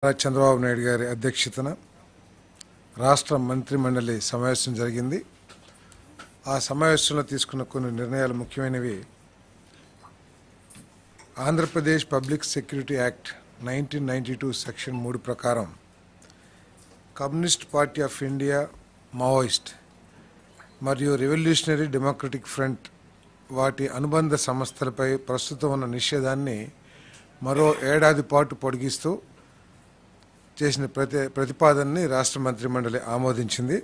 చంద్రబాబు నాయుడు గారి అధ్యక్షతన రాష్ట్ర మంత్రిమండలి సమావేశం జరిగింది. ఆ సమావేశంలో తీసుకున్న కొన్ని నిర్ణయాలు ముఖ్యమైనవి. Andhra Pradesh public security act 1992 section 3 ప్రకారం communist party of India, Maoist మరియు రెవల్యూషనరీ డెమోక్రటిక్ ఫ్రంట్ వాటి అనుబంధ సంస్థలపై ప్రస్తుతం ఉన్న నిషేధాన్ని మరో ఏడాది పాటు పొడిగిస్తూ చేసిన ప్రతిపాదనని రాష్ట్ర మంత్రిమండలి ఆమోదించింది.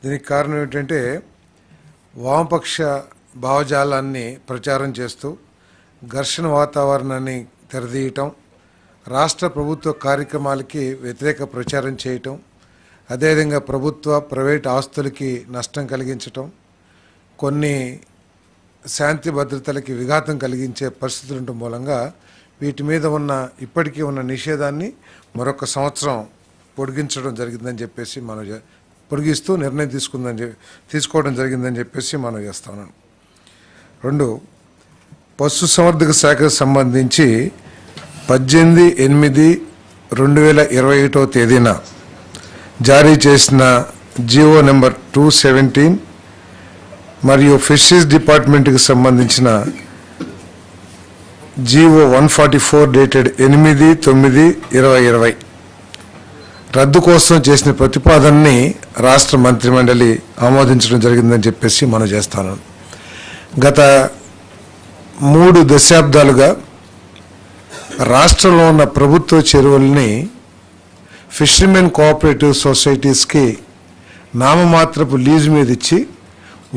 దీనికి కారణం ఏంటంటే వామపక్ష భావజాలాన్ని ప్రచారం చేస్తూ ఘర్షణ వాతావరణాన్ని తెరదీయటం, రాష్ట్ర ప్రభుత్వ కార్యక్రమాలకి వ్యతిరేక ప్రచారం చేయటం, అదేవిధంగా ప్రభుత్వ ప్రైవేట్ ఆస్తులకి నష్టం కలిగించటం, కొన్ని శాంతి భద్రతలకి విఘాతం కలిగించే పరిస్థితులు ఉండటం మూలంగా వీటి మీద ఉన్న ఇప్పటికీ ఉన్న నిషేధాన్ని మరొక సంవత్సరం పొడిగించడం జరిగిందని చెప్పేసి పొడిగిస్తూ నిర్ణయం తీసుకోవడం జరిగిందని చెప్పేసి మనం చేస్తాను. 2, పశుసంవర్ధక శాఖకు సంబంధించి 18/8/2021 తేదీన జారీ చేసిన జీవో నెంబర్ 217 మరియు ఫిషరీస్ డిపార్ట్మెంట్కి సంబంధించిన జీవో 144 డేటెడ్ 8/9/2020 రద్దు కోసం చేసిన ప్రతిపాదనని రాష్ట్ర మంత్రిమండలి ఆమోదించడం జరిగిందని చెప్పేసి మనం చేస్తాను. గత 3 దశాబ్దాలుగా రాష్ట్రంలో ఉన్న ప్రభుత్వ చెరువుల్ని ఫిషర్మెన్ కోఆపరేటివ్ సొసైటీస్కి నామమాత్రపు లీజు మీద ఇచ్చి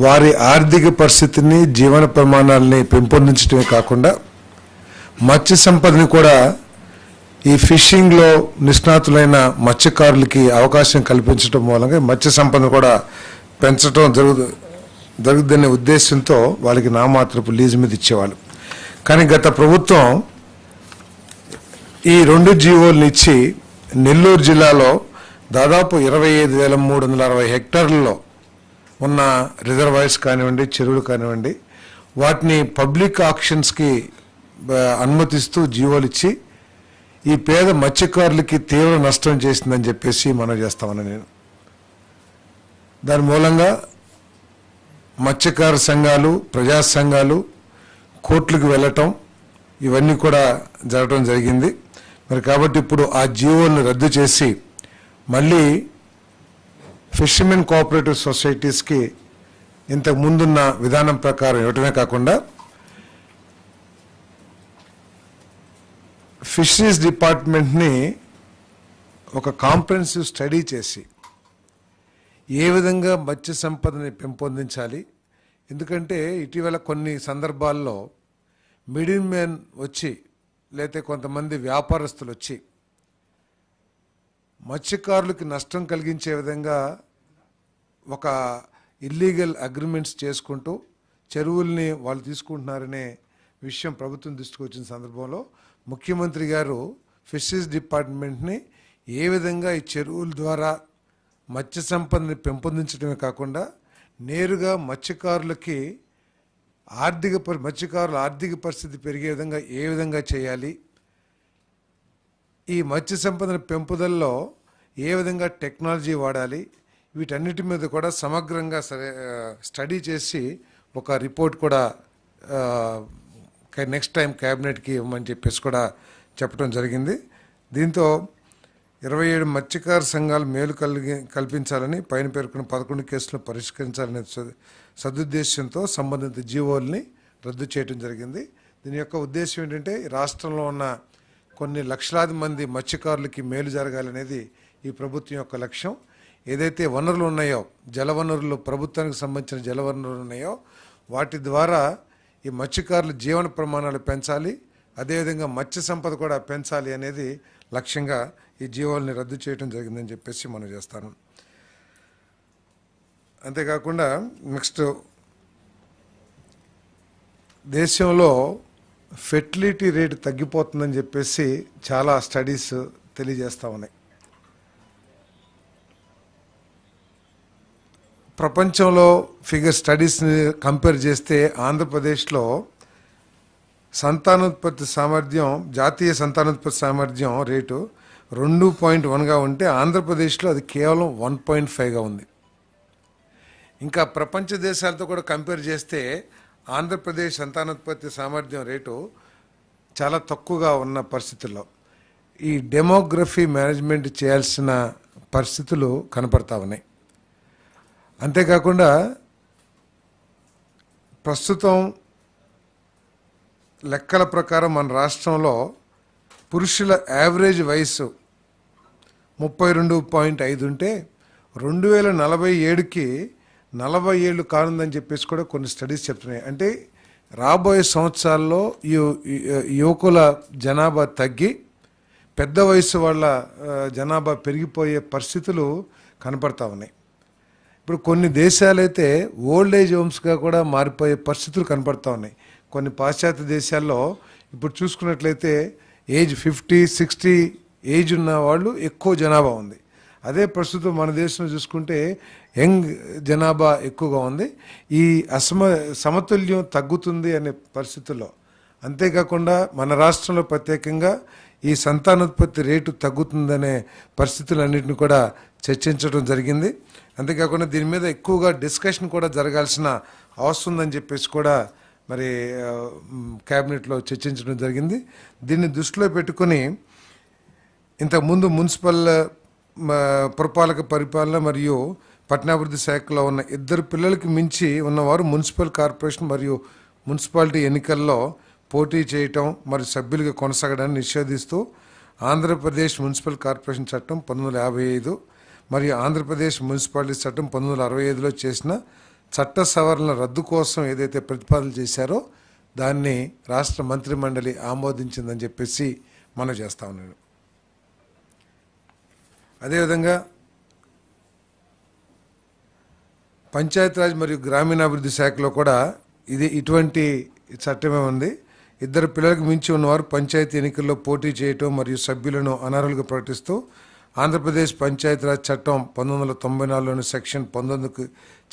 వారి ఆర్థిక పరిస్థితిని, జీవన ప్రమాణాలని పెంపొందించడమే కాకుండా మత్స్య సంపదని కూడా ఈ ఫిషింగ్లో నిష్ణాతులైన మత్స్యకారులకి అవకాశం కల్పించడం మూలంగా మత్స్య సంపదను కూడా పెంచడం జరుగుతుందనే ఉద్దేశంతో వాళ్ళకి నామాత్రపు లీజు మీద ఇచ్చేవాళ్ళు. కానీ గత ప్రభుత్వం ఈ 2 జీవోలను ఇచ్చి నెల్లూరు జిల్లాలో దాదాపు 25,360 హెక్టార్లలో ఉన్న రిజర్వాయర్స్ కానివ్వండి, చెరువులు కానివ్వండి, వాటిని పబ్లిక్ ఆక్షన్స్కి అనుమతిస్తూ జీవోలు ఇచ్చి ఈ పేద మత్స్యకారులకి తీవ్ర నష్టం చేసిందని చెప్పేసి మనం చేస్తామని నేను. దాని మూలంగా మత్స్యకార సంఘాలు, ప్రజా సంఘాలు కోర్టులకు వెళ్ళటం ఇవన్నీ కూడా జరగడం జరిగింది. మరి కాబట్టి ఇప్పుడు ఆ జీవోలను రద్దు చేసి మళ్ళీ ఫిషర్మెన్ కోఆపరేటివ్ సొసైటీస్కి ఇంతకు ముందున్న విధానం ప్రకారం ఇవ్వటమే కాకుండా ఫిషరీస్ డిపార్ట్మెంట్ని ఒక కాంప్రహెన్సివ్ స్టడీ చేసి ఏ విధంగా మత్స్య సంపదని పెంపొందించాలి. ఎందుకంటే ఇటీవల కొన్ని సందర్భాల్లో మిడిల్ మ్యాన్ వచ్చి లేకపోతే కొంతమంది వ్యాపారస్తులు వచ్చి మత్స్యకారులకి నష్టం కలిగించే విధంగా ఒక ఇల్లీగల్ అగ్రిమెంట్స్ చేసుకుంటూ చెరువుల్ని వాళ్ళు తీసుకుంటున్నారనే విషయం ప్రభుత్వం దృష్టికి వచ్చిన సందర్భంలో ముఖ్యమంత్రి గారు ఫిషరీస్ డిపార్ట్మెంట్ని ఏ విధంగా ఈ చెరువుల ద్వారా మత్స్య సంపదని పెంపొందించడమే కాకుండా నేరుగా మత్స్యకారులకి మత్స్యకారుల ఆర్థిక పరిస్థితి పెరిగే విధంగా ఏ విధంగా చేయాలి, ఈ మత్స్య సంపదన పెంపుదలలో ఏ విధంగా టెక్నాలజీ వాడాలి, వీటన్నిటి మీద కూడా సమగ్రంగా స్టడీ చేసి ఒక రిపోర్ట్ కూడా నెక్స్ట్ టైం క్యాబినెట్కి ఇవ్వమని చెప్పేసి కూడా చెప్పడం జరిగింది. దీంతో 27 మత్స్యకార సంఘాలు మేలు కల్పించాలని పైన పేర్కొన్న 11 కేసులను పరిష్కరించాలనే సదుద్దేశంతో సంబంధిత జీవోల్ని రద్దు చేయడం జరిగింది. దీని యొక్క ఉద్దేశం ఏంటంటే రాష్ట్రంలో ఉన్న కొన్ని లక్షలాది మంది మత్స్యకారులకి మేలు జరగాలనేది ఈ ప్రభుత్వం యొక్క లక్ష్యం. ఏదైతే వనరులు ఉన్నాయో, జలవనరులు, ప్రభుత్వానికి సంబంధించిన జలవనరులు ఉన్నాయో వాటి ద్వారా ఈ మత్స్యకారుల జీవన ప్రమాణాలు పెంచాలి, అదేవిధంగా మత్స్య సంపద కూడా పెంచాలి అనేది లక్ష్యంగా ఈ జీవోల్ని రద్దు చేయడం జరిగిందని చెప్పేసి మనం చేస్తాను. అంతేకాకుండా నెక్స్ట్ దేశంలో ఫెర్టిలిటీ రేటు తగ్గిపోతుందని చెప్పేసి చాలా స్టడీస్ తెలియజేస్తూ ఉన్నాయి. ప్రపంచంలో స్టడీస్ని కంపేర్ చేస్తే ఆంధ్రప్రదేశ్లో సంతానోత్పత్తి సామర్థ్యం, జాతీయ సంతానోత్పత్తి సామర్థ్యం రేటు 2.1గా ఉంటే ఆంధ్రప్రదేశ్లో అది కేవలం 1.5గా ఉంది. ఇంకా ప్రపంచ దేశాలతో కూడా కంపేర్ చేస్తే ఆంధ్రప్రదేశ్ సంతానోత్పత్తి సామర్థ్యం రేటు చాలా తక్కువగా ఉన్న పరిస్థితుల్లో ఈ డెమోగ్రఫీ మేనేజ్మెంట్ చేయాల్సిన పరిస్థితులు కనపడతా ఉన్నాయి. అంతేకాకుండా ప్రస్తుతం లెక్కల ప్రకారం మన రాష్ట్రంలో పురుషుల యావరేజ్ వయసు 32.5 ఉంటే 2047కి 40 ఏళ్ళు కానుందని చెప్పేసి కూడా కొన్ని స్టడీస్ చెప్తున్నాయి. అంటే రాబోయే సంవత్సరాల్లో యువకుల జనాభా తగ్గి పెద్ద వయసు వాళ్ళ జనాభా పెరిగిపోయే పరిస్థితులు కనపడతా ఉన్నాయి. ఇప్పుడు కొన్ని దేశాలైతే ఓల్డ్ ఏజ్ హోమ్స్గా కూడా మారిపోయే పరిస్థితులు కనపడతా ఉన్నాయి. కొన్ని పాశ్చాత్య దేశాల్లో ఇప్పుడు చూసుకున్నట్లయితే ఏజ్ 50-60 ఏజ్ ఉన్న వాళ్ళు ఎక్కువ జనాభా ఉంది. అదే ప్రస్తుతం మన దేశంలో చూసుకుంటే యంగ్ జనాభా ఎక్కువగా ఉంది. ఈ సమతుల్యం తగ్గుతుంది అనే పరిస్థితుల్లో, అంతేకాకుండా మన రాష్ట్రంలో ప్రత్యేకంగా ఈ సంతానోత్పత్తి రేటు తగ్గుతుందనే పరిస్థితులన్నింటినీ కూడా చర్చించడం జరిగింది. అంతేకాకుండా దీని మీద ఎక్కువగా డిస్కషన్ కూడా జరగాల్సిన అవసరం ఉందని చెప్పేసి కూడా మరి క్యాబినెట్లో చర్చించడం జరిగింది. దీన్ని దృష్టిలో పెట్టుకొని ఇంతకుముందు మున్సిపల్ పురపాలక పరిపాలన మరియు పట్టణాభివృద్ధి శాఖలో ఉన్న 2 పిల్లలకి మించి ఉన్నవారు మున్సిపల్ కార్పొరేషన్ మరియు మున్సిపాలిటీ ఎన్నికల్లో పోటీ చేయటం మరియు సభ్యులుగా కొనసాగడాన్ని నిషేధిస్తూ ఆంధ్రప్రదేశ్ మున్సిపల్ కార్పొరేషన్ చట్టం 1955 మరియు ఆంధ్రప్రదేశ్ మున్సిపాలిటీ చట్టం 1965లో చేసిన చట్ట సవరణల రద్దు కోసం ఏదైతే ప్రతిపాదన చేశారో దాన్ని రాష్ట్ర మంత్రిమండలి ఆమోదించిందని చెప్పేసి మనం చేస్తా ఉన్నాను. అదేవిధంగా పంచాయతీరాజ్ మరియు గ్రామీణాభివృద్ధి శాఖలో కూడా ఇటువంటి చట్టమే ఉంది. 2 పిల్లలకు మించి ఉన్నవారు పంచాయతీ ఎన్నికల్లో పోటీ చేయటం మరియు సభ్యులను అనర్హులుగా ప్రకటిస్తూ ఆంధ్రప్రదేశ్ పంచాయతీరాజ్ చట్టం 1994లోని సెక్షన్ 19కు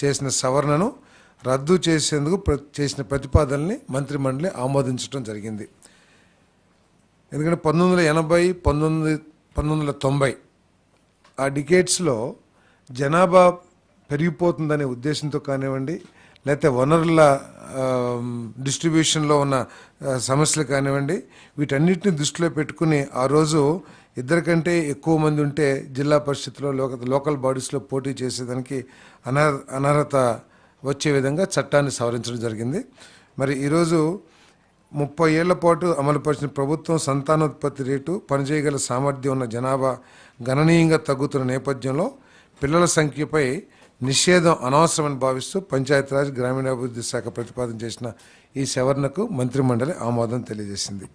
చేసిన సవరణను రద్దు చేసేందుకు చేసిన ప్రతిపాదనని మంత్రిమండలి ఆమోదించడం జరిగింది. ఎందుకంటే 1980, 1990 ఆ డికేట్స్లో జనాభా పెరిగిపోతుందనే ఉద్దేశంతో కానివ్వండి, లేకపోతే వనరుల డిస్ట్రిబ్యూషన్లో ఉన్న సమస్యలు కానివ్వండి, వీటన్నిటిని దృష్టిలో పెట్టుకుని ఆ రోజు 2 కంటే ఎక్కువ మంది ఉంటే జిల్లా పరిషత్లో లోకల్ బాడీస్లో పోటీ చేసేదానికి అనర్హత వచ్చే విధంగా చట్టాన్ని సవరించడం జరిగింది. మరి ఈరోజు 30 ఏళ్ల పాటు అమలుపరిచిన ప్రభుత్వం సంతానోత్పత్తి రేటు, పనిచేయగల సామర్థ్యం ఉన్న జనాభా గణనీయంగా తగ్గుతున్న నేపథ్యంలో పిల్లల సంఖ్యపై నిషేధం అనవసరమని భావిస్తూ పంచాయతీరాజ్ గ్రామీణాభివృద్ధి శాఖ ప్రతిపాదన చేసిన ఈ సవరణకు మంత్రిమండలి ఆమోదం తెలియజేసింది.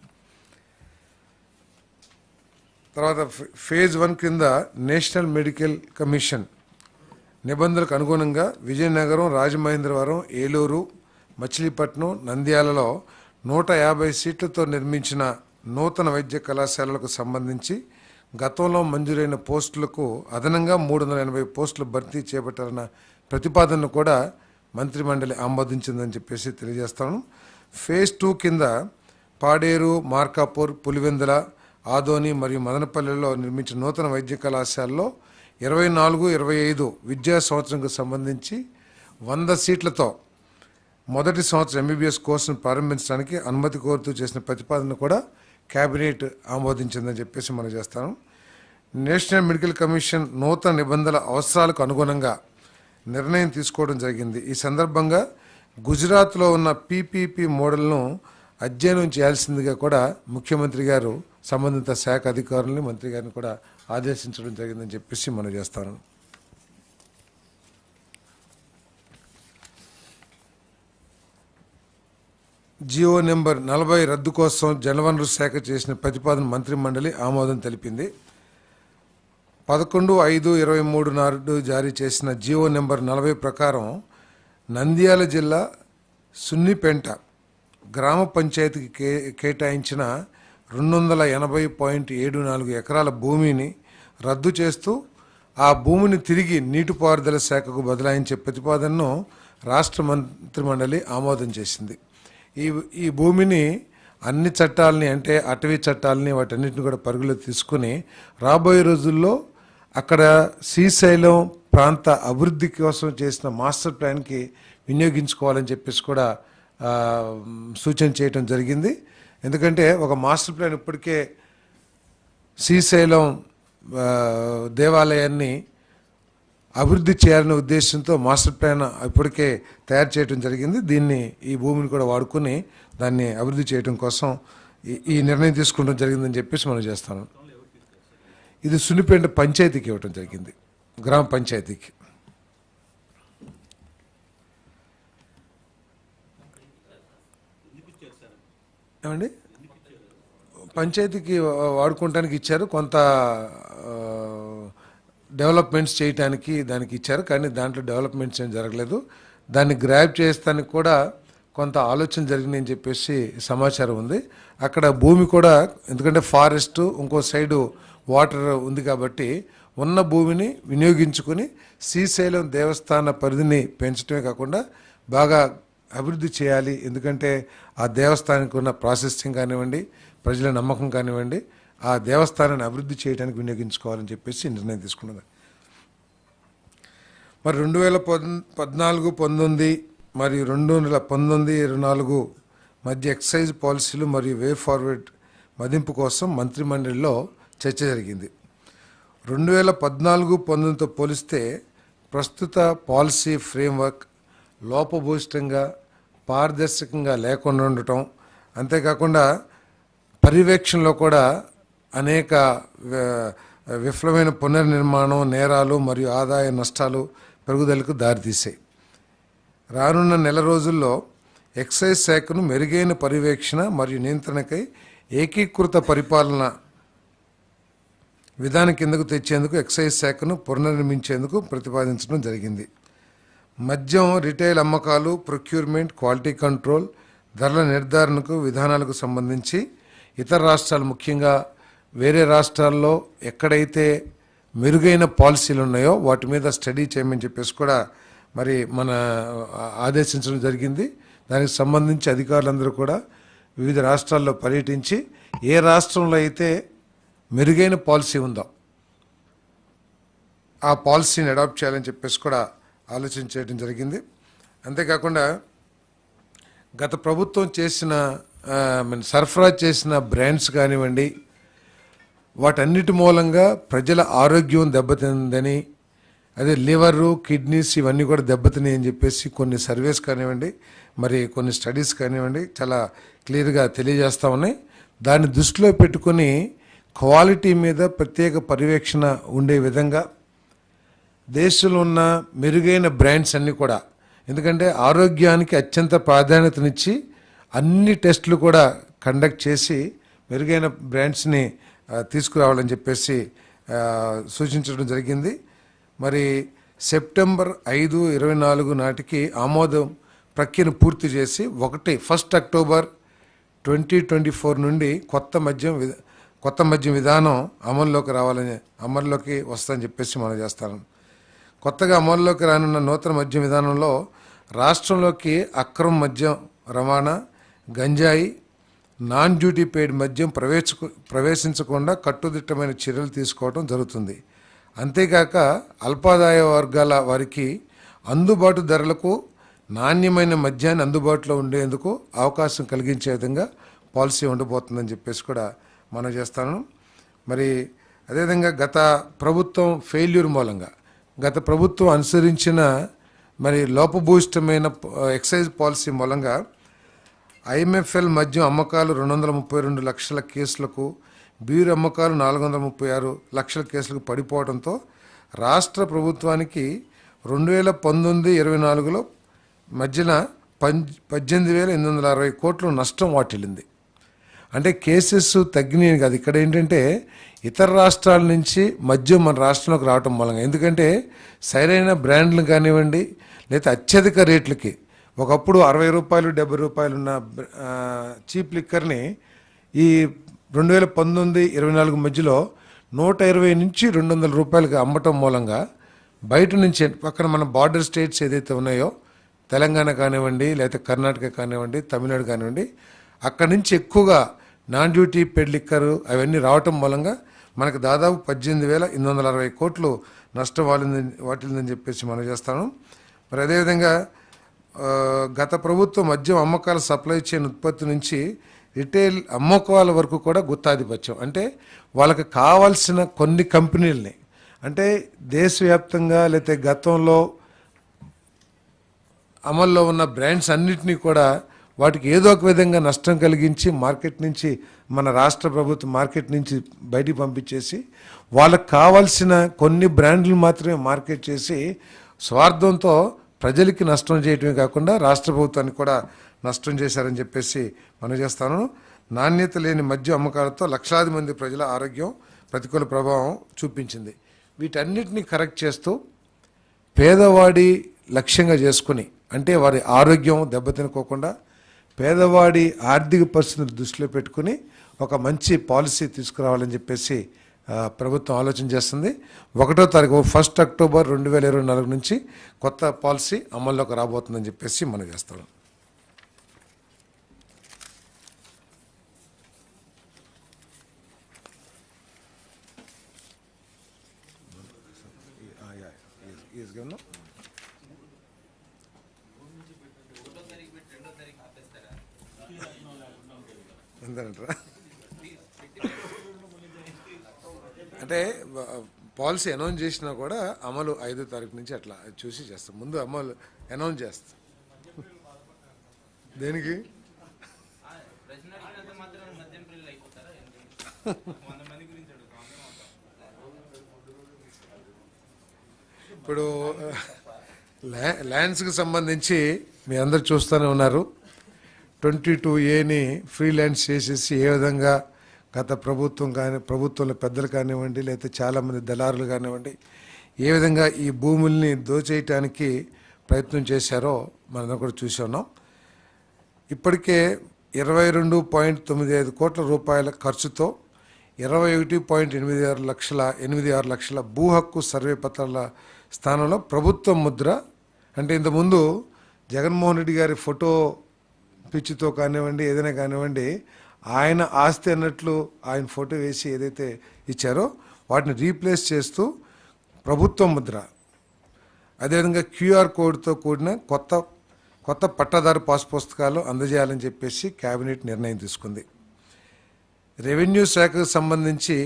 తర్వాత ఫేజ్ 1 కింద నేషనల్ మెడికల్ కమిషన్ నిబంధనలకు అనుగుణంగా విజయనగరం, రాజమహేంద్రవరం, ఏలూరు, మచిలీపట్నం, నంద్యాలలో 150 సీట్లతో నిర్మించిన నూతన వైద్య కళాశాలలకు సంబంధించి గతంలో మంజూరైన పోస్టులకు అదనంగా 380 పోస్టులు భర్తీ చేపట్టాలన్న ప్రతిపాదనను కూడా మంత్రిమండలి ఆమోదించిందని చెప్పేసి తెలియజేస్తాను. ఫేజ్ 2 కింద పాడేరు, మార్కాపూర్, పులివెందుల, ఆదోని మరియు మదనపల్లిలో నిర్మించిన నూతన వైద్య కళాశాలలో 24-25 విద్యా సంవత్సరంకు సంబంధించి 100 సీట్లతో మొదటి సంవత్సరం ఎంబీబీఎస్ కోర్సును ప్రారంభించడానికి అనుమతి కోరుతూ చేసిన ప్రతిపాదన కూడా క్యాబినెట్ ఆమోదించిందని చెప్పేసి మనం చేస్తాను. నేషనల్ మెడికల్ కమిషన్ నూతన నిబంధనల అవసరాలకు అనుగుణంగా నిర్ణయం తీసుకోవడం జరిగింది. ఈ సందర్భంగా గుజరాత్లో ఉన్న పీపీపీ మోడల్ను అధ్యయనం చేయాల్సిందిగా కూడా ముఖ్యమంత్రి గారు సంబంధిత శాఖ అధికారులని, మంత్రి గారిని కూడా ఆదేశించడం జరిగిందని చెప్పేసి మనం చేస్తాను. జియో నెంబర్ 40 రద్దు కోసం జలవనరుల శాఖ చేసిన ప్రతిపాదన మంత్రిమండలి ఆమోదం తెలిపింది. 11/5/23 నాడు జారీ చేసిన జియో నెంబర్ 40 ప్రకారం నంద్యాల జిల్లా సున్నిపెంట గ్రామ పంచాయతీకి కేటాయించిన 280.74 ఎకరాల భూమిని రద్దు చేస్తూ ఆ భూమిని తిరిగి నీటిపారుదల శాఖకు బదలాయించే ప్రతిపాదనను రాష్ట్ర మంత్రిమండలి ఆమోదం చేసింది. ఈ భూమిని అన్ని చట్టాలని అంటే అటవీ చట్టాలని వాటన్నిటిని కూడా పరుగులో తీసుకుని రాబోయే రోజుల్లో అక్కడ శ్రీశైలం ప్రాంత అభివృద్ధి కోసం చేసిన మాస్టర్ ప్లాన్కి వినియోగించుకోవాలని చెప్పేసి కూడా సూచన చేయటం జరిగింది. ఎందుకంటే ఒక మాస్టర్ ప్లాన్ ఇప్పటికే శ్రీశైలం దేవాలయాన్ని అభివృద్ధి చేయాలనే ఉద్దేశంతో మాస్టర్ ప్లాన్ ఇప్పటికే తయారు చేయడం జరిగింది. దీన్ని ఈ భూమిని కూడా వాడుకొని దాన్ని అభివృద్ధి చేయడం కోసం ఈ నిర్ణయం తీసుకోవడం జరిగిందని చెప్పేసి మనం చేస్తాను. ఇది సున్నిపేట పంచాయతీకి ఇవ్వడం జరిగింది, గ్రామ పంచాయతీకి. ఏమండి, పంచాయతీకి వాడుకోవటానికి ఇచ్చారు, కొంత డెవలప్మెంట్స్ చేయటానికి దానికి ఇచ్చారు. కానీ దాంట్లో డెవలప్మెంట్స్ ఏం జరగలేదు. దాన్ని గ్రాప్ చేస్తానికి కూడా కొంత ఆలోచన జరిగిందని చెప్పేసి సమాచారం ఉంది. అక్కడ భూమి కూడా, ఎందుకంటే ఫారెస్ట్ ఇంకో సైడు వాటర్ ఉంది కాబట్టి ఉన్న భూమిని వినియోగించుకొని శ్రీశైలం దేవస్థాన పరిధిని పెంచడమే కాకుండా బాగా అభివృద్ధి చేయాలి. ఎందుకంటే ఆ దేవస్థానానికి ఉన్న ప్రాసెసింగ్ కానివ్వండి, ప్రజల నమ్మకం కానివ్వండి, ఆ దేవస్థానాన్ని అభివృద్ధి చేయడానికి వినియోగించుకోవాలని చెప్పేసి నిర్ణయం తీసుకున్నది. మరి 2014-19 మరియు 2019-24 మధ్య ఎక్సైజ్ పాలసీలు మరియు వే ఫార్వర్డ్ మదింపు కోసం మంత్రిమండలిలో చర్చ జరిగింది. 2014-19తో పోలిస్తే ప్రస్తుత పాలసీ ఫ్రేమ్వర్క్ లోపభూయిష్టంగా పారదర్శకంగా లేకుండా ఉండటం, అంతేకాకుండా పర్యవేక్షణలో కూడా అనేక విఫలమైన పునర్నిర్మాణం, నేరాలు మరియు ఆదాయ నష్టాలు పెరుగుదలకు దారితీశాయి. రానున్న నెల రోజుల్లో ఎక్సైజ్ శాఖను మెరుగైన పర్యవేక్షణ మరియు నియంత్రణకై ఏకీకృత పరిపాలన విధానం కిందకు తెచ్చేందుకు ఎక్సైజ్ శాఖను పునర్నిర్మించేందుకు ప్రతిపాదించడం జరిగింది. మద్యం రిటైల్ అమ్మకాలు, ప్రొక్యూర్మెంట్, క్వాలిటీ కంట్రోల్, ధరల నిర్ధారణకు విధానాలకు సంబంధించి ఇతర రాష్ట్రాలు, ముఖ్యంగా వేరే రాష్ట్రాల్లో ఎక్కడైతే మెరుగైన పాలసీలు ఉన్నాయో వాటి మీద స్టడీ చేయమని చెప్పేసి కూడా మరి మన ఆదేశించడం జరిగింది. దానికి సంబంధించి అధికారులందరూ కూడా వివిధ రాష్ట్రాల్లో పర్యటించి ఏ రాష్ట్రంలో అయితే మెరుగైన పాలసీ ఉందో ఆ పాలసీని అడాప్ట్ చేయాలని చెప్పేసి కూడా ఆలోచన చేయడం జరిగింది. అంతేకాకుండా గత ప్రభుత్వం చేసిన సరఫరా చేసిన బ్రాండ్స్ కానివ్వండి, వాటన్నిటి మూలంగా ప్రజల ఆరోగ్యం దెబ్బతిందని, అదే లివరు, కిడ్నీస్ ఇవన్నీ కూడా దెబ్బతినాయి అని చెప్పేసి కొన్ని సర్వేస్ కానివ్వండి, మరి కొన్ని స్టడీస్ కానివ్వండి చాలా క్లియర్గా తెలియజేస్తూ ఉన్నాయి. దాన్ని దృష్టిలో పెట్టుకొని క్వాలిటీ మీద ప్రత్యేక పర్యవేక్షణ ఉండే విధంగా దేశంలో ఉన్న మెరుగైన బ్రాండ్స్ అన్నీ కూడా, ఎందుకంటే ఆరోగ్యానికి అత్యంత ప్రాధాన్యతనిచ్చి అన్ని టెస్టులు కూడా కండక్ట్ చేసి మెరుగైన బ్రాండ్స్ని తీసుకురావాలని చెప్పేసి సూచించడం జరిగింది. మరి సెప్టెంబర్ 5, 24 నాటికి ఆమోదం ప్రక్రియను పూర్తి చేసి 1 అక్టోబర్ 2024 నుండి కొత్త మద్యం విధానం అమల్లోకి వస్తుందని చెప్పేసి మనం చేస్తాను. కొత్తగా అమల్లోకి రానున్న నూతన మద్యం విధానంలో రాష్ట్రంలోకి అక్రమ మద్యం రవాణా, గంజాయి, నాన్ డ్యూటీ పెయిడ్ మద్యం ప్రవేశించకుండా కట్టుదిట్టమైన చర్యలు తీసుకోవడం జరుగుతుంది. అంతేకాక అల్పాదాయ వర్గాల వారికి అందుబాటు ధరలకు నాణ్యమైన మద్యాన్ని అందుబాటులో ఉండేందుకు అవకాశం కలిగించే విధంగా పాలసీ ఉండబోతుందని చెప్పేసి కూడా మనం చేస్తాను. మరి అదేవిధంగా గత ప్రభుత్వం ఫెయిల్యూర్ మూలంగా గత ప్రభుత్వం అనుసరించిన మరి లోపభూయిష్టమైన ఎక్సైజ్ పాలసీ మూలంగా ఐఎంఎఫ్ఎల్ మద్యం అమ్మకాలు 232 లక్షల కేసులకు, బీరు అమ్మకాలు 436 లక్షల కేసులకు పడిపోవడంతో రాష్ట్ర ప్రభుత్వానికి 2019-24లో మధ్యన 18,860 కోట్ల నష్టం వాటిల్లింది. అంటే కేసెస్ తగ్గినాయి కాదు, ఇక్కడ ఏంటంటే ఇతర రాష్ట్రాల నుంచి మద్యం మన రాష్ట్రంలోకి రావటం మూలంగా, ఎందుకంటే సరైన బ్రాండ్లు కానివ్వండి లేదా అత్యధిక రేట్లకి ఒకప్పుడు 60 రూపాయలు 70 రూపాయలు ఉన్న చీప్ లిక్కర్ని ఈ 2019-24 మధ్యలో 120 నుంచి 200 రూపాయలకి అమ్మటం మూలంగా బయట నుంచి పక్కన మన బార్డర్ స్టేట్స్ ఏదైతే ఉన్నాయో తెలంగాణ కానివ్వండి, లేకపోతే కర్ణాటక కానివ్వండి, తమిళనాడు కానివ్వండి, అక్కడి నుంచి ఎక్కువగా నాన్ డ్యూటీ పెయిడ్ లిక్కర్ అవన్నీ రావటం మూలంగా మనకు దాదాపు 18,860 కోట్లు నష్టం వాటిల్దని చెప్పేసి మనం చేస్తాను. మరి అదేవిధంగా గత ప్రభుత్వం మద్యం అమ్మకాల సప్లై చైన్ ఉత్పత్తి నుంచి రిటైల్ అమ్మకాల వరకు కూడా గుత్తాధిపత్యం, అంటే వాళ్ళకి కావాల్సిన కొన్ని కంపెనీలని, అంటే దేశవ్యాప్తంగా లేకపోతే గతంలో అమల్లో ఉన్న బ్రాండ్స్ అన్నిటినీ కూడా వాటికి ఏదో ఒక విధంగా నష్టం కలిగించి మార్కెట్ నుంచి, మన రాష్ట్ర ప్రభుత్వం మార్కెట్ నుంచి బయటికి పంపించేసి వాళ్ళకు కావాల్సిన కొన్ని బ్రాండ్లు మాత్రమే మార్కెట్ చేసి స్వార్థంతో ప్రజలకి నష్టం చేయటమే కాకుండా రాష్ట్ర ప్రభుత్వానికి కూడా నష్టం చేశారని చెప్పేసి మనం చేస్తాను. నాణ్యత లేని మద్యం అమ్మకాలతో లక్షలాది మంది ప్రజల ఆరోగ్యం ప్రతికూల ప్రభావం చూపించింది. వీటన్నిటిని కరెక్ట్ చేస్తూ పేదవాడి లక్ష్యంగా చేసుకుని, అంటే వారి ఆరోగ్యం దెబ్బతినుకోకుండా పేదవాడి ఆర్థిక పరిస్థితులు దృష్టిలో పెట్టుకుని ఒక మంచి పాలసీ తీసుకురావాలని చెప్పేసి ప్రభుత్వం ఆలోచన చేస్తుంది. 1వ తారీఖు 1 అక్టోబర్ 2024 నుంచి కొత్త పాలసీ అమల్లోకి రాబోతుందని చెప్పేసి మనం చేస్తాం. అంటే పాలసీ అనౌన్స్ చేసినా కూడా అమలు 5వ తారీఖు నుంచి అట్లా చూసి చేస్తాం. ముందు అమలు అనౌన్స్ చేస్తాం. దేనికి ఇప్పుడు ల్యాండ్స్కి సంబంధించి మీ అందరు చూస్తూనే ఉన్నారు. 22A ఫ్రీ ల్యాండ్స్ చేసేసి ఏ విధంగా గత ప్రభుత్వం ప్రభుత్వంలో పెద్దలు కానివ్వండి, లేకపోతే చాలామంది దళారులు కానివ్వండి, ఏ విధంగా ఈ భూముల్ని దోచేయటానికి ప్రయత్నం చేశారో మనం కూడా చూసి ఉన్నాం. ఇప్పటికే 22.95 కోట్ల రూపాయల ఖర్చుతో 21.86 లక్షల భూ హక్కు సర్వే పత్రాల స్థానంలో ప్రభుత్వం ముద్ర, అంటే ఇంతకుముందు జగన్మోహన్ రెడ్డి గారి ఫోటో పిచ్చితో కానివ్వండి, ఏదైనా కానివ్వండి, ఆయన ఆస్తి అన్నట్లు ఆయన ఫోటో వేసి ఏదైతే ఇచ్చారో వాటిని రీప్లేస్ చేస్తూ ప్రభుత్వం ముద్ర, అదేవిధంగా క్యూఆర్ కోడ్తో కూడిన కొత్త పట్టాదారు పాస్ పుస్తకాలు అందజేయాలని చెప్పేసి కేబినెట్ నిర్ణయం తీసుకుంది. రెవెన్యూ శాఖకు సంబంధించి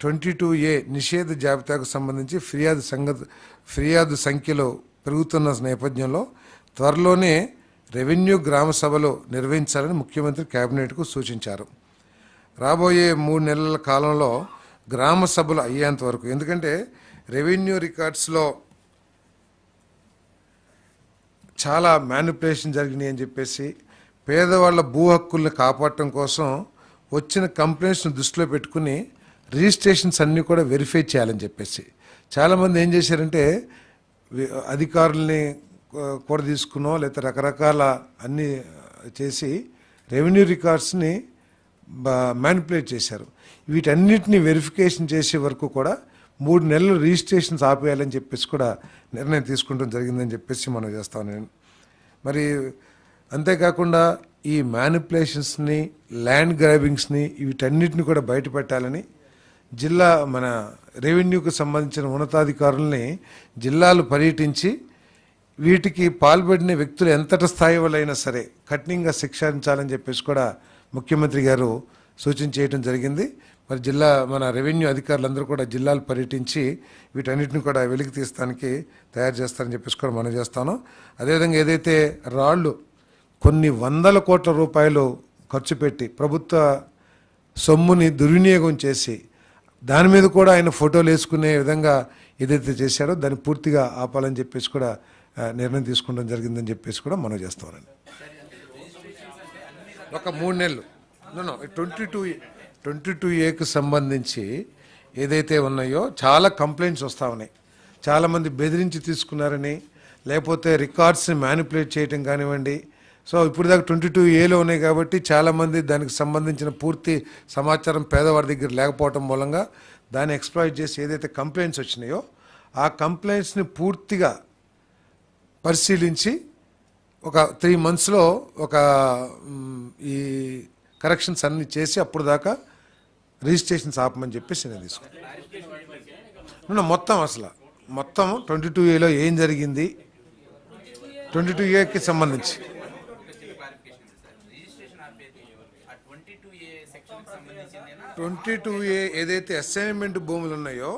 22A నిషేధ జాబితాకు సంబంధించి ఫిర్యాదు సంఖ్యలో పెరుగుతున్న నేపథ్యంలో త్వరలోనే రెవెన్యూ గ్రామ సభలు నిర్వహించాలని ముఖ్యమంత్రి కేబినెట్కు సూచించారు. రాబోయే 3 నెలల కాలంలో గ్రామ సభలు అయ్యేంత వరకు, ఎందుకంటే రెవెన్యూ రికార్డ్స్లో చాలా మ్యానిపులేషన్ జరిగినాయి అని చెప్పేసి పేదవాళ్ళ భూ హక్కుల్ని కాపాడటం కోసం వచ్చిన కంప్లైంట్స్ను దృష్టిలో పెట్టుకుని రిజిస్ట్రేషన్స్ అన్నీ కూడా వెరిఫై చేయాలని చెప్పేసి చాలామంది ఏం చేశారంటే అధికారుల్ని కూడా తీసుకున్నో లేకపోతే రకరకాల అన్నీ చేసి రెవెన్యూ రికార్డ్స్ని మ్యానిపులేట్ చేశారు. వీటన్నిటిని వెరిఫికేషన్ చేసే వరకు కూడా 3 నెలలు రిజిస్ట్రేషన్స్ ఆపేయాలని చెప్పేసి కూడా నిర్ణయం తీసుకుంటం జరిగిందని చెప్పేసి మనం చేస్తాను నేను. మరి అంతేకాకుండా ఈ మ్యానిపులేషన్స్ని, ల్యాండ్ గ్రాబింగ్స్ని, వీటన్నిటిని కూడా బయటపెట్టాలని మన రెవెన్యూకు సంబంధించిన ఉన్నతాధికారుల్ని జిల్లాలు పర్యటించి వీటికి పాల్పడిన వ్యక్తులు ఎంతటి స్థాయి వాళ్ళైనా సరే కఠినంగా శిక్షించాలని చెప్పేసి కూడా ముఖ్యమంత్రి గారు సూచన చేయడం జరిగింది. మరి మన రెవెన్యూ అధికారులందరూ కూడా జిల్లాలు పర్యటించి వీటన్నిటిని కూడా వెలికి తీస్తానికి తయారు చేస్తారని చెప్పేసి కూడా మనం చేస్తాను. అదేవిధంగా ఏదైతే రాళ్ళు కొన్ని వందల కోట్ల రూపాయలు ఖర్చు పెట్టి ప్రభుత్వ సొమ్ముని దుర్వినియోగం చేసి దాని మీద కూడా ఆయన ఫోటోలు వేసుకునే విధంగా ఏదైతే చేశారో దాన్ని పూర్తిగా ఆపాలని చెప్పేసి కూడా నిర్ణయం తీసుకోవడం జరిగిందని చెప్పేసి కూడా మనం చేస్తామండి. ఒక 3 నెలలు 22Aకు సంబంధించి ఏదైతే ఉన్నాయో చాలా కంప్లైంట్స్ వస్తూ ఉన్నాయి. చాలామంది బెదిరించి తీసుకున్నారని, లేకపోతే రికార్డ్స్ని మ్యానిపులేట్ చేయటం కానివ్వండి. సో ఇప్పుడు దాకా 22Aలో ఉన్నాయి కాబట్టి చాలామంది దానికి సంబంధించిన పూర్తి సమాచారం పేదవాడి దగ్గర లేకపోవటం మూలంగా దాన్ని ఎక్స్ప్లాయిట్ చేసి ఏదైతే కంప్లైంట్స్ వచ్చినాయో ఆ కంప్లైంట్స్ని పూర్తిగా పరిశీలించి ఒక 3 monthsలో ఒక ఈ కరెక్షన్స్ అన్ని చేసి అప్పుడు దాకా రిజిస్ట్రేషన్స్ ఆపమని చెప్పేసి నేను తీసుకున్నాను. మొత్తం 22A ఏం జరిగింది, 22Aకి సంబంధించి 22A ఏదైతే అసైన్మెంట్ భూములు ఉన్నాయో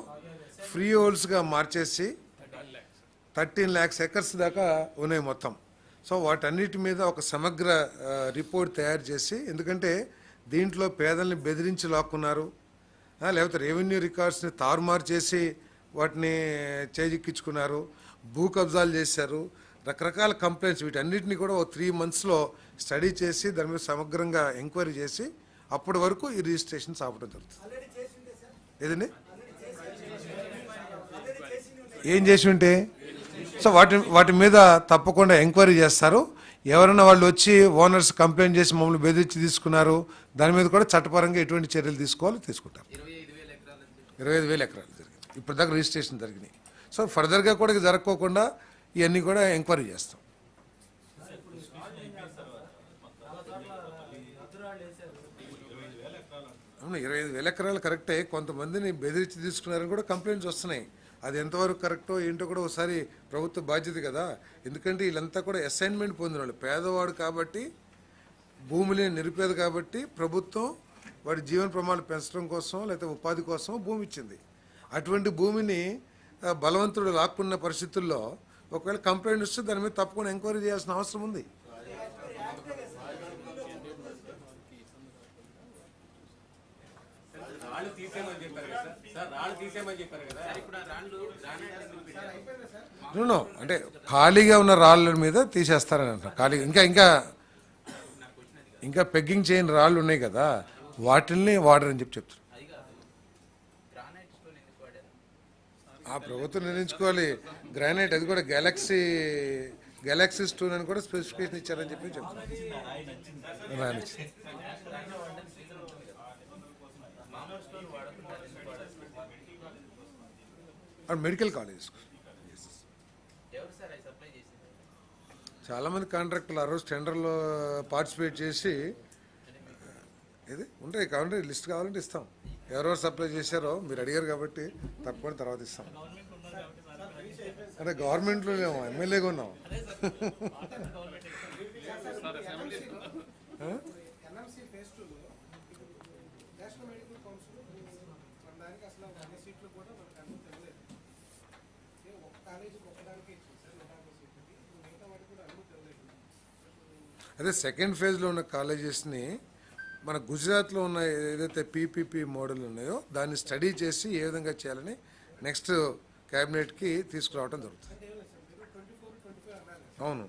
ఫ్రీ హోల్డ్స్గా మార్చేసి 13 lakhs acres దాకా ఉన్నాయి మొత్తం. సో వాటన్నిటి మీద ఒక సమగ్ర రిపోర్ట్ తయారు చేసి, ఎందుకంటే దీంట్లో పేదల్ని బెదిరించి లాక్కున్నారు, లేకపోతే రెవెన్యూ రికార్డ్స్ని తారుమారు చేసి వాటిని చేజిక్కించుకున్నారు, భూ కబ్జాలు చేశారు, రకరకాల కంప్లైంట్స్, వీటన్నిటిని కూడా ఒక 3 monthsలో స్టడీ చేసి దాని మీద సమగ్రంగా ఎంక్వైరీ చేసి అప్పటి వరకు ఈ రిజిస్ట్రేషన్స్ ఆపడం జరుగుతుంది. ఏదండి ఏం చేసి ఉంటే సో వాటి మీద తప్పకుండా ఎంక్వైరీ చేస్తారు. ఎవరైనా వాళ్ళు వచ్చి ఓనర్స్ కంప్లైంట్ చేసి మమ్మల్ని బెదిరించి తీసుకున్నారు, దాని మీద కూడా చట్టపరంగా ఎటువంటి చర్యలు తీసుకోవాలో తీసుకుంటారు. 25,000 ఎకరాలు జరిగింది ఇప్పుడు దాకా రిజిస్ట్రేషన్ జరిగినాయి. సో ఫర్దర్గా కూడా జరగకోకుండా ఇవన్నీ కూడా ఎంక్వైరీ చేస్తాం. అవును, 25,000 ఎకరాలు కరెక్టే. కొంతమందిని బెదిరించి తీసుకున్నారని కూడా కంప్లైంట్స్ వస్తున్నాయి. అది ఎంతవరకు కరెక్టో ఏంటో కూడా ఒకసారి ప్రభుత్వ బాధ్యత కదా. ఎందుకంటే వీళ్ళంతా కూడా అసైన్మెంట్ పొందిన వాళ్ళు, పేదవాడు కాబట్టి, భూమిని నిరుపేద కాబట్టి ప్రభుత్వం వాడి జీవన ప్రమాణాలు పెంచడం కోసం లేకపోతే ఉపాధి కోసం భూమి ఇచ్చింది. అటువంటి భూమిని బలవంతుడు లాక్కున్న పరిస్థితుల్లో ఒకవేళ కంప్లైంట్ వస్తే దాని మీద తప్పకుండా ఎంక్వైరీ చేయాల్సిన అవసరం ఉంది. అంటే ఖాళీగా ఉన్న రాళ్ళ మీద తీసేస్తారని అంటారు. ఖాళీగా ఇంకా పెగ్గింగ్ చేయని రాళ్ళు ఉన్నాయి కదా, వాటిల్ని వాడరని చెప్తారు. ఆ ప్రభుత్వం నిర్ణయించుకోవాలి. గ్రానైట్ అది కూడా గెలాక్సీ స్టోన్ అని కూడా స్పెసిఫికేషన్ ఇచ్చారని చెప్పి చెప్తారు. మెడికల్ కాలేజెస్ చాలామంది కాంట్రాక్టర్లు ఆ రోజు టెండర్లో పార్టిసిపేట్ చేసి ఇది ఉంటాయి కావాలంటే లిస్ట్ కావాలంటే ఇస్తాం. ఎవరెవరు సప్లై చేశారో మీరు అడిగారు కాబట్టి తప్పకుండా తర్వాత ఇస్తాం. అంటే గవర్నమెంట్లో లేము, ఎమ్మెల్యేగా ఉన్నాం. అదే సెకండ్ ఫేజ్లో ఉన్న కాలేజెస్ని మన గుజరాత్లో ఉన్న ఏదైతే పీపీపీ మోడల్ ఉన్నాయో దాన్ని స్టడీ చేసి ఏ విధంగా చేయాలని నెక్స్ట్ క్యాబినెట్కి తీసుకురావడం జరుగుతుంది. అవును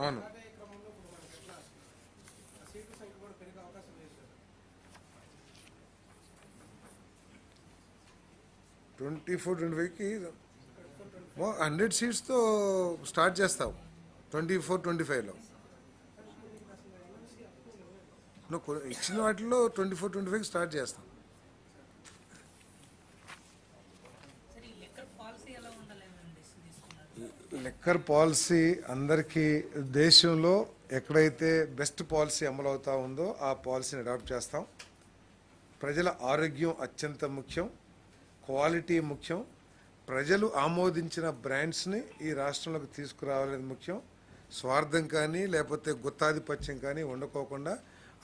అవును 24-25కి 100 seatsతో స్టార్ట్ చేస్తావు. 24-25లో నువ్వు ఇచ్చిన వాటిలో 24-25 స్టార్ట్ చేస్తాం. లిక్కర్ పాలసీ అందరికీ దేశంలో ఎక్కడైతే బెస్ట్ పాలసీ అమలవుతా ఉందో ఆ పాలసీని అడాప్ట్ చేస్తాం. ప్రజల ఆరోగ్యం అత్యంత ముఖ్యం, క్వాలిటీ ముఖ్యం, ప్రజలు ఆమోదించిన బ్రాండ్స్ని ఈ రాష్ట్రంలోకి తీసుకురావాలనేది ముఖ్యం. స్వార్థం కానీ లేకపోతే గుత్తాధిపత్యం కానీ ఉండకోకుండా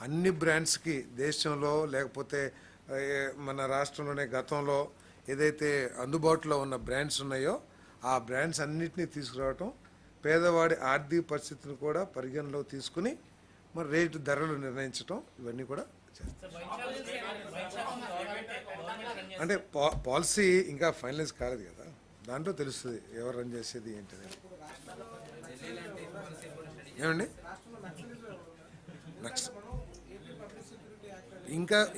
అన్ని బ్రాండ్స్కి దేశంలో లేకపోతే మన రాష్ట్రంలోనే గతంలో ఏదైతే అందుబాటులో ఉన్న బ్రాండ్స్ ఉన్నాయో ఆ బ్రాండ్స్ అన్నిటినీ తీసుకురావటం, పేదవాడి ఆర్థిక పరిస్థితిని కూడా పరిగణలో తీసుకుని మరి రేటు ధరలు నిర్ణయించడం, ఇవన్నీ కూడా చేస్తాం. అంటే పాలసీ ఇంకా ఫైనలైజ్ కాలేదు కదా, దాంట్లో తెలుస్తుంది ఎవరు రన్ చేసేది ఏంటిది. ఏమండి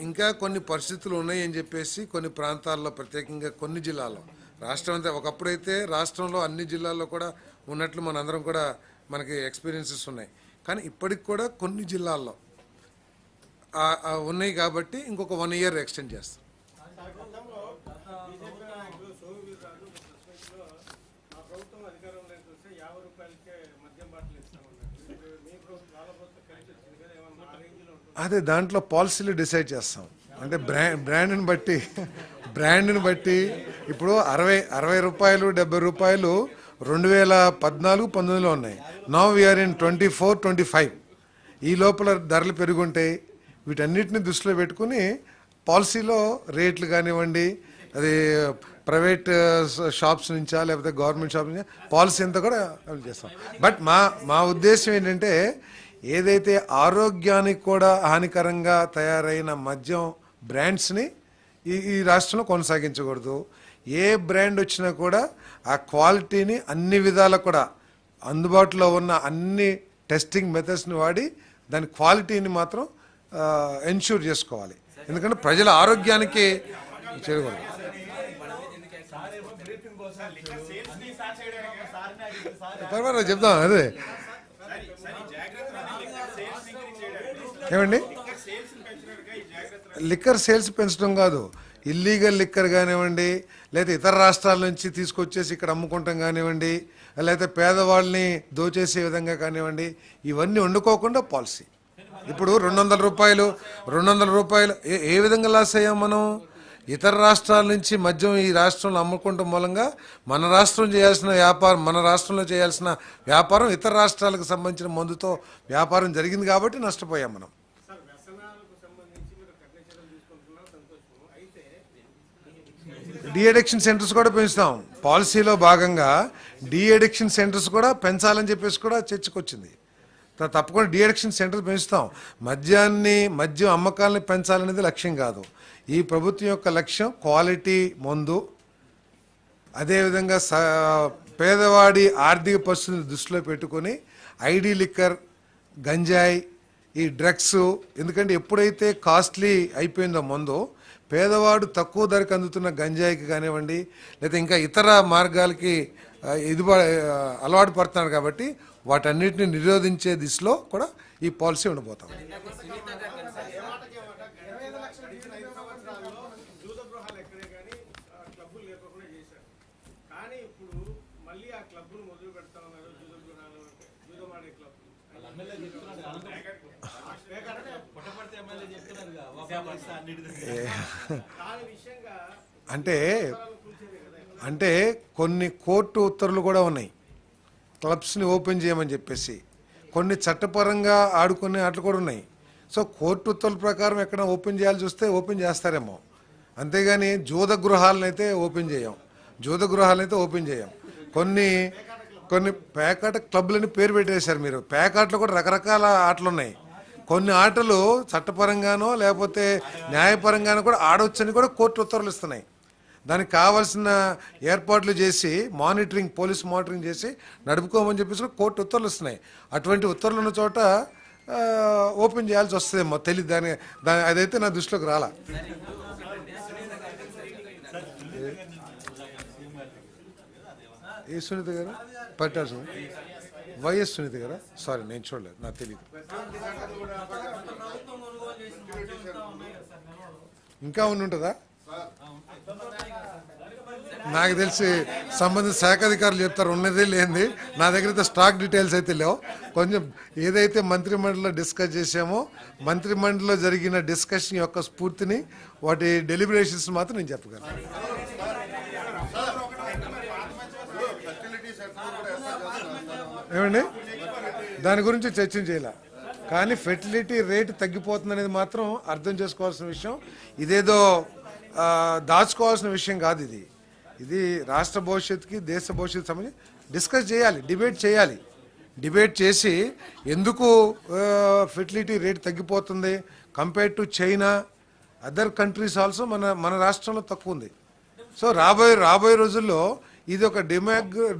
ఇంకా కొన్ని పరిస్థితులు ఉన్నాయి అని చెప్పేసి కొన్ని ప్రాంతాల్లో ప్రత్యేకంగా కొన్ని జిల్లాల్లో, రాష్ట్రం అంతా ఒకప్పుడైతే రాష్ట్రంలో అన్ని జిల్లాల్లో కూడా ఉన్నట్లు మనందరం కూడా మనకి ఎక్స్పీరియన్సెస్ ఉన్నాయి. కానీ ఇప్పటికి కూడా కొన్ని జిల్లాల్లో ఉన్నాయి కాబట్టి ఇంకొక 1 year ఎక్స్టెండ్ చేస్తాం. ప్రభుత్వం అధికారంలోకి వస్తే 50 రూపాయలకే మద్యం బాటిల్ ఇస్తామన్నారు. ఇప్పుడు మీ ప్రభుత్వం వాళ్ళ ప్రభుత్వం కలిసి వచ్చింది కదా, ఏమన్నా ఆ రేంజ్లో ఉంటుంది? అదే దాంట్లో పాలసీలు డిసైడ్ చేస్తాం. అంటే బ్రాండ్ని బట్టి ఇప్పుడు 60 రూపాయలు 70 రూపాయలు 2014-19లో ఉన్నాయి. Now we are in 24-25. ఈ లోపల ధరలు పెరుగుంటాయి. వీటన్నిటిని దృష్టిలో పెట్టుకుని పాలసీలో రేట్లు కానివ్వండి, అది ప్రైవేట్ షాప్స్ నుంచా లేకపోతే గవర్నమెంట్ షాప్స్ నుంచా పాలసీ అంతా కూడా అమలు చేస్తాం. బట్ మా ఉద్దేశం ఏంటంటే ఏదైతే ఆరోగ్యానికి కూడా హానికరంగా తయారైన మద్యం బ్రాండ్స్ని ఈ రాష్ట్రంలో కొనసాగించకూడదు. ఏ బ్రాండ్ వచ్చినా కూడా ఆ క్వాలిటీని అన్ని విధాలా కూడా అందుబాటులో ఉన్న అన్ని టెస్టింగ్ మెథడ్స్ని వాడి దాని క్వాలిటీని మాత్రం ఎన్ష్యూర్ చేసుకోవాలి. ఎందుకంటే ప్రజల ఆరోగ్యానికి చేయకూడదు. పర్వాలేదు చెప్దాం. అదే ఏమండి, లిక్కర్ సేల్స్ పెంచడం కాదు, ఇల్లీగల్ లిక్కర్ కానివ్వండి, లేదా ఇతర రాష్ట్రాల నుంచి తీసుకొచ్చేసి ఇక్కడ అమ్ముకుంటాం కానివ్వండి, లేకపోతే పేదవాళ్ళని దోచేసే విధంగా కానివ్వండి, ఇవన్నీ వండుకోకుండా పాలసీ. ఇప్పుడు 200 రూపాయలు ఏ విధంగా లాస్ అయ్యాం మనం? ఇతర రాష్ట్రాల నుంచి మద్యం ఈ రాష్ట్రంలో అమ్ముకుంటాం మూలంగా మన రాష్ట్రంలో చేయాల్సిన వ్యాపారం ఇతర రాష్ట్రాలకు సంబంధించిన మందుతో వ్యాపారం జరిగింది కాబట్టి నష్టపోయాం మనం. సార్, వ్యసనాలకు సంబంధించి మీరు కఠిన చర్యలు తీసుకుంటున్నారు, సంతోషం. అయితే డీ అడిక్షన్ సెంటర్స్ కూడా పెంచుతాం. పాలసీలో భాగంగా డీ అడిక్షన్ సెంటర్స్ కూడా పెంచాలని చెప్పేసి కూడా చర్చకొచ్చింది. తప్పకుండా డీ అడిక్షన్ సెంటర్స్ పెంచుతాం. మద్యం అమ్మకాలని పెంచాలనేది లక్ష్యం కాదు. ఈ ప్రభుత్వం యొక్క లక్ష్యం క్వాలిటీ మందు, అదేవిధంగా పేదవాడి ఆర్థిక పరిస్థితిని దృష్టిలో పెట్టుకొని ఐడి లిక్కర్, గంజాయి, ఈ డ్రగ్స్, ఎందుకంటే ఎప్పుడైతే కాస్ట్లీ అయిపోయిందో మందు, పేదవాడు తక్కువ ధరకు అందుతున్న గంజాయికి కానివ్వండి లేదా ఇంకా ఇతర మార్గాలకి అలవాటు పడుతున్నాడు. కాబట్టి వాటన్నిటిని నిరోధించే దిశలో కూడా ఈ పాలసీ ఉండబోతాం. జూద గృహాలు ఎక్కడే కానీ క్లబ్బులు లేకుండా చేశారు. కానీ ఇప్పుడు మళ్ళీ ఆ క్లబ్బులు మొదలు పెడతా ఉన్నారు. జూద గృహాలు అంటే జూదమాడే క్లబ్బులు. దాని విషయంగా అంటే కొన్ని కోర్టు ఉత్తర్వులు కూడా ఉన్నాయి క్లబ్స్ని ఓపెన్ చేయమని చెప్పేసి. కొన్ని చట్టపరంగా ఆడుకునే ఆటలు కూడా ఉన్నాయి. సో కోర్టు ఉత్తర్వుల ప్రకారం ఎక్కడ ఓపెన్ చేయాల్సి వస్తే ఓపెన్ చేస్తారేమో, అంతేగాని జూద గృహాలను అయితే ఓపెన్ చేయం. కొన్ని పేకాట క్లబ్లని పేరు పెట్టేశారు మీరు. పేకాటలో కూడా రకరకాల ఆటలు ఉన్నాయి. కొన్ని ఆటలు చట్టపరంగానో లేకపోతే న్యాయపరంగానో కూడా ఆడవచ్చని కూడా కోర్టు ఉత్తర్వులు ఇస్తున్నాయి. దానికి కావాల్సిన ఏర్పాట్లు చేసి పోలీస్ మానిటరింగ్ చేసి నడుపుకోమని చెప్పేసి కోర్టు ఉత్తర్వులు ఇస్తున్నాయి. అటువంటి ఉత్తర్వులు ఉన్న చోట ఓపెన్ చేయాల్సి వస్తుందేమో తెలియదు. అదైతే నా దృష్టిలోకి రాలా. ఏ సునీత గారు పట్టాల్సి వైఎస్ సునీత గారా? సారీ, నేను చూడలేదు, నాకు తెలియదు. ఇంకా ఉంటుందా? నాకు తెలిసి సంబంధిత శాఖ అధికారులు చెప్తారు, ఉన్నది లేనిది. నా దగ్గర అయితే స్టాక్ డీటెయిల్స్ అయితే లేవు. కొంచెం ఏదైతే మంత్రిమండలిలో డిస్కస్ చేసామో మంత్రిమండలిలో జరిగిన డిస్కషన్ యొక్క స్ఫూర్తిని, వాటి డెలిబరేషన్స్ మాత్రం నేను చెప్పగలను. ఏమండి, దాని గురించి చర్చించేలా, కానీ ఫెర్టిలిటీ రేటు తగ్గిపోతుంది అనేది మాత్రం అర్థం చేసుకోవాల్సిన విషయం. ఇదేదో దాచుకోవాల్సిన విషయం కాదు. ఇది రాష్ట్ర భవిష్యత్తుకి దేశ భవిష్యత్తు సంబంధించి డిస్కస్ చేయాలి, డిబేట్ చేసి ఎందుకు ఫెర్టిలిటీ రేట్ తగ్గిపోతుంది compare to China, other countries also మన రాష్ట్రంలో తక్కువ ఉంది. సో రాబోయే రోజుల్లో ఇది ఒక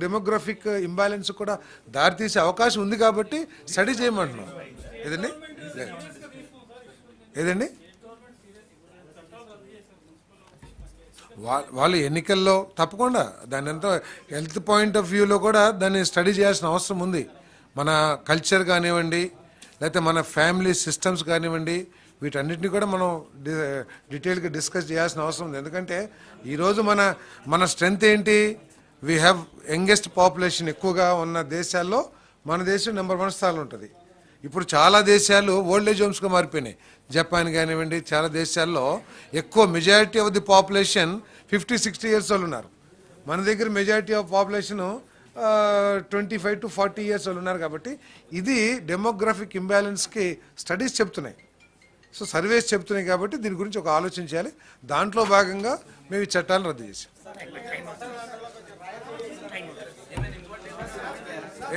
డెమోగ్రఫిక్ ఇంబ్యాలెన్స్ కూడా దారితీసే అవకాశం ఉంది కాబట్టి స్టడీ చేయమంటున్నాం. ఏదండి వాళ్ళు ఎన్నికల్లో తప్పకుండా దాని అంతా హెల్త్ పాయింట్ ఆఫ్ వ్యూలో కూడా దాన్ని స్టడీ చేయాల్సిన అవసరం ఉంది. మన కల్చర్ కానివ్వండి, లేకపోతే మన ఫ్యామిలీ సిస్టమ్స్ కానివ్వండి, వీటన్నిటిని కూడా మనం డీటెయిల్గా డిస్కస్ చేయాల్సిన అవసరం ఉంది. ఎందుకంటే ఈరోజు మన స్ట్రెంగ్త్ ఏంటి? వీ హ్యావ్ యంగెస్ట్ పాపులేషన్ ఎక్కువగా ఉన్న దేశాల్లో మన దేశం నెంబర్ 1 స్థానంలో ఉంటుంది. ఇప్పుడు చాలా దేశాలు ఓల్డ్ ఏజ్ హోమ్స్గా మారిపోయినాయి. జపాన్ కానివ్వండి, చాలా దేశాల్లో ఎక్కువ majority of the population 50-60 years వాళ్ళు ఉన్నారు. మన దగ్గర majority of population 25 to 40 years వాళ్ళు ఉన్నారు. కాబట్టి ఇది డెమోగ్రఫిక్ ఇంబ్యాలెన్స్కి స్టడీస్ చెప్తున్నాయి. సో సర్వేస్ చెప్తున్నాయి కాబట్టి దీని గురించి ఒక ఆలోచన చేయాలి. దాంట్లో భాగంగా మేము ఈ చట్టాలను రద్దు చేసాం.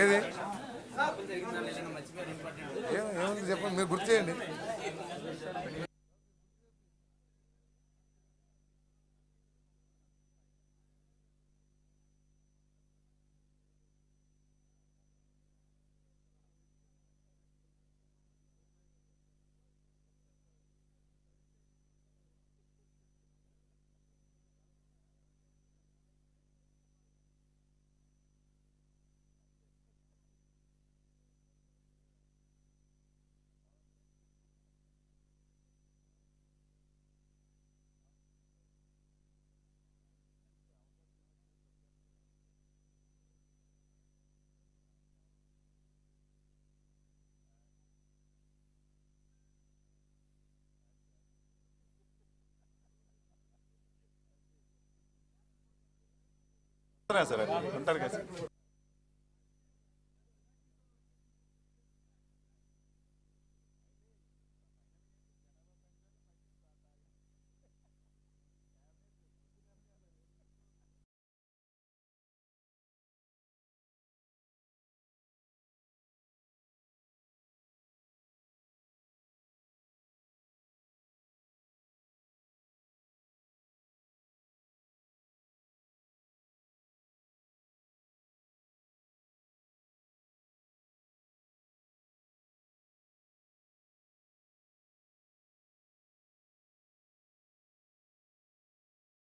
ఏది ఏముంది చెప్పండి, మీరు గుర్తు చేయండి. సరే ఉంటారు కదా.